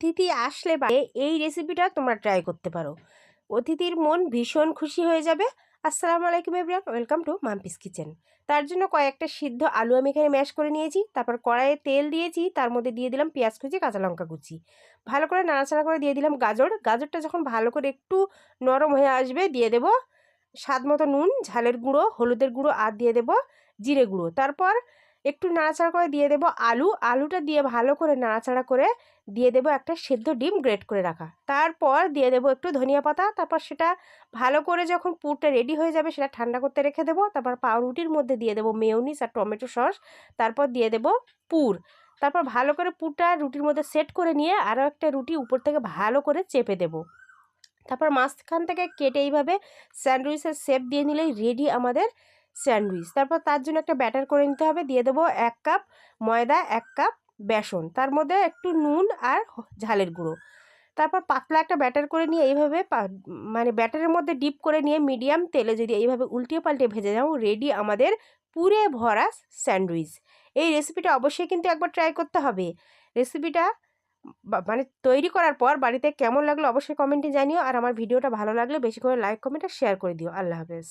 অতিথি আসলে এই রেসিপিটা তোমরা ট্রাই করতে পারো। অতিথির মন ভীষণ খুশি হয়ে যাবে। আসসালামু আলাইকুম everyone, welcome to Mampi's kitchen. তার জন্য কয়েকটা সিদ্ধ আলু আমি এখানে ম্যাশ করে নিয়েছি। তারপর কড়াইয়ে তেল দিয়েছি, তার মধ্যে দিয়ে দিলাম পেঁয়াজ কুচি, কাঁচা লঙ্কা কুচি, ভালো করে নাড়াচাড়া করে দিয়ে দিলাম গাজরটা যখন ভালো করে একটু নরম হয়ে আসবে দিয়ে দেব স্বাদ মতো নুন, ঝালের গুঁড়ো, হলুদের গুঁড়ো আর দিয়ে দেব জিরে গুঁড়ো। তারপর একটু নাড়াচাড়া করে দিয়ে দেব আলুটা দিয়ে ভালো করে নাড়াচাড়া করে দিয়ে দেব একটা সেদ্ধ ডিম গ্রেট করে রাখা। তারপর দিয়ে দেব একটু ধনিয়া পাতা। তারপর সেটা ভালো করে যখন পুরটা রেডি হয়ে যাবে সেটা ঠান্ডা করতে রেখে দেবো। তারপর পাউরুটির মধ্যে দিয়ে দেবো মেয়োনিজ আর টমেটো সস। তারপর দিয়ে দেব পুর। তারপর ভালো করে পুরটা রুটির মধ্যে সেট করে নিয়ে আরও একটা রুটি উপর থেকে ভালো করে চেপে দেব। তারপর মাঝখান থেকে কেটে এইভাবে স্যান্ডউইচের শেপ দিয়ে নিলেই রেডি আমাদের স্যান্ডউইচ। তারপর তার জন্য একটা ব্যাটার করে নিতে হবে। দিয়ে দেবো 1 কাপ ময়দা, 1 কাপ বেসন, তার মধ্যে একটু নুন আর ঝালের গুঁড়ো। তারপর পাতলা একটা ব্যাটার করে নিয়ে এইভাবে মানে ব্যাটারের মধ্যে ডিপ করে নিয়ে মিডিয়াম তেলে যদি এইভাবে উল্টিয়ে পাল্টে ভেজে যাও, রেডি আমাদের পুরে ভরা স্যান্ডউইচ। এই রেসিপিটা অবশ্যই কিন্তু একবার ট্রাই করতে হবে। রেসিপিটা মানে তৈরি করার পর বাড়িতে কেমন লাগলো অবশ্যই কমেন্টে জানিও। আর আমার ভিডিওটা ভালো লাগলে বেশি করে লাইক, কমেন্ট আর শেয়ার করে দিও। আল্লাহ হাফেজ।